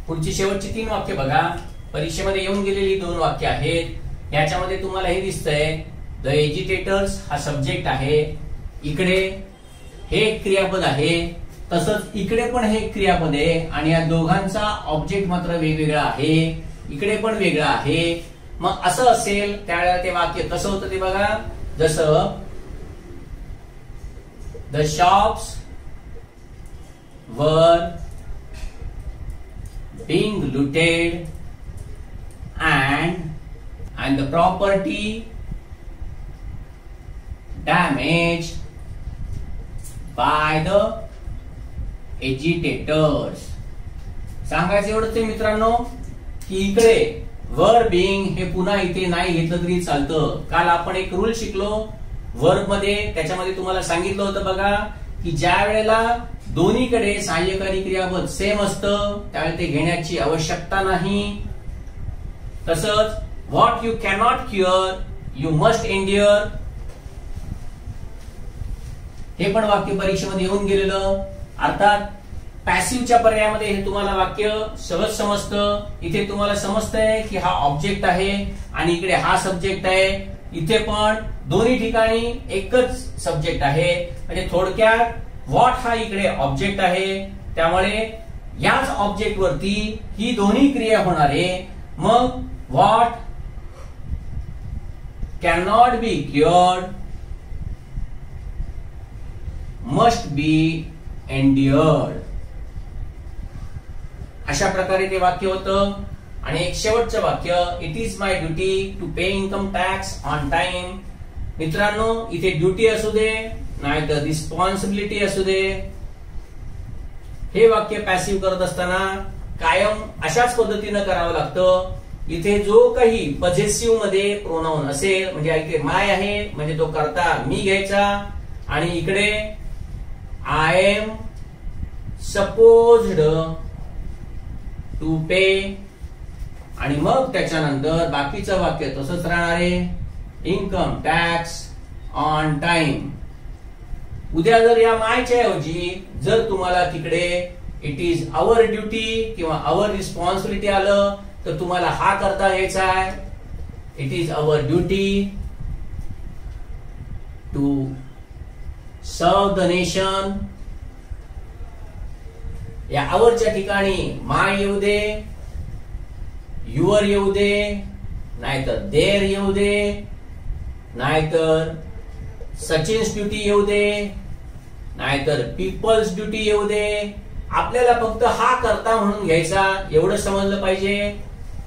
पुढची शेवटची 3 वाक्य बघा. परीक्षेमध्ये येऊन गेलेली 2 वाक्य आहेत. याच्यामध्ये तुम्हाला हे दिसतंय, द एज्युकेटर्स हा सब्जेक्ट आहे, इकडे हे क्रियापद आहे तसंच इकडे पण हे क्रियापद आहे आणि या दोघांचा ऑब्जेक्ट मात्र वेगवेगळा आहे, इकडे पण वेगळा आहे. मग असं असेल त्यावेळेला ते वाक्य कसं होतं ते बघा. जसं द शॉप्स वर being looted and the property damaged by the agitators. सांगायचं एवढंच आहे मित्रांनो की इकडे वर बिंग हे पुन्हा इथे नाही घेतलं तरी चालतं. काल आपण एक रूल शिकलो वर्ब मध्ये, त्याच्यामध्ये तुम्हाला सांगितलं होतं बघा की ज्या वेळेला दोन्हीकडे सहाय्यकारी क्रियापद सेम असतं त्यावेळेला ते घेण्याची आवश्यकता नाही. तसंच what you cannot cure you must endure हे पण वाक्य परीक्षेमध्ये येऊन गेलेलं. अर्थात पॅसिव्हच्या पर्यायामध्ये हे तुम्हाला वाक्य सहज समजतं. इथे तुम्हाला समजतंय की हा ऑब्जेक्ट आहे आणि इकडे हा सब्जेक्ट आहे. इथे पण दोन्ही ठिकाणी एकच सब्जेक्ट आहे. म्हणजे थोडक्यात व्हॉट हा इकडे ऑब्जेक्ट आहे, त्यामुळे याच ऑब्जेक्ट वरती ही दोन्ही क्रिया होणार आहे. मग what can not be cured must be endured अशा प्रकारे ते वाक्य होतं. आणि एक शेवटचं वाक्य, it is my duty to pay income tax on time. मित्रांनो इथे ड्युटी असू दे नाहीतर रिस्पॉन्सिबिलिटी असू दे, हे वाक्य पॅसिव्ह करत असताना कायम अशाच पद्धतीनं करावं लागतं. इथे जो काही पॉझेसिव्ह मध्ये प्रोनाउन असेल, म्हणजे इथे माय आहे म्हणजे तो करता मी घ्यायचा आणि इकडे आय एम सपोज्ड टू पे आणि मग त्याच्यानंतर बाकीचं वाक्य तसंच राहणार आहे, इन्कम टॅक्स ऑन टाइम. उद्या जर या मायच्या ऐवजी जर तुम्हाला तिकडे इट इज आवर ड्युटी किंवा आवर रिस्पॉन्सिबिलिटी आलं तर तुम्हाला हा करता घ्यायचा आहे, it is our duty to serve the nation. या आवरच्या ठिकाणी माय येऊ दे, युअर येऊ दे, नाहीतर देर येऊ दे, नाहीतर सचिन्स ड्युटी येऊ दे, नाहीतर पीपल्स ड्युटी येऊ दे. आपल्याला फक्त हा करता म्हणून घ्यायचा, एवढं समजलं पाहिजे.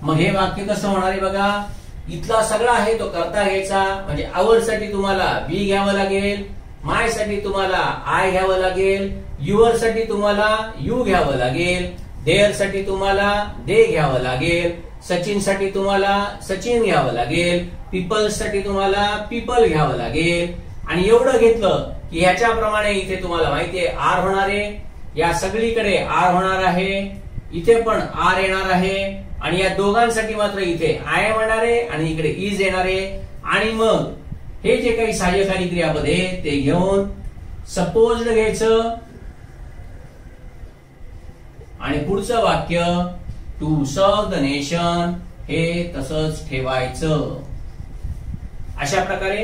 मग हे वाक्य कसं होणार आहे बघा. इथला सगळा आहे तो करता घ्यायचा, म्हणजे आवर साठी तुम्हाला बी घ्यावं लागेल, माय साठी तुम्हाला आय घ्यावं लागेल, युअर साठी तुम्हाला यू घ्यावं लागेल, देअर साठी तुम्हाला दे घ्यावं लागेल, सचिन साठी तुम्हाला सचिन घ्यावं लागेल, पीपल्स साठी तुम्हाला पीपल घ्यावं लागेल. आणि एवढं घेतलं की ह्याच्याप्रमाणे इथे तुम्हाला माहितीये आर होणार आहे, या सगळीकडे आर होणार आहे, इथे पण आर येणार आहे आणि या दोघांसाठी मात्र इथे आय येणार आहे आणि इकडे इज येणार आहे. आणि मग हे जे काही सहाय्यकारी क्रियापद आहे ते घेऊन सपोज्ड घ्यायचं आणि पुढचं वाक्य टू सर्व द नेशन हे तसंच ठेवायचं. अशा प्रकारे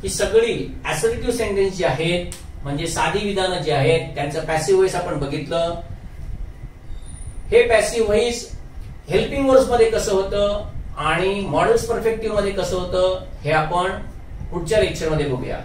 ही सगळी असर्टिव्ह सेंटेन्स जी आहेत म्हणजे साधी विधानं जी आहेत त्यांचं पॅसिव्ह व्हॉइस आपण बघितलं. हे पॅसिव्ह व्हॉइस हेल्पिंग वर्ड्स मध्ये कसं होतं आणि मॉडेल्स परफेक्टिव्ह मध्ये कसं होतं हे आपण पुढच्या लेक्चर मध्ये बघूया.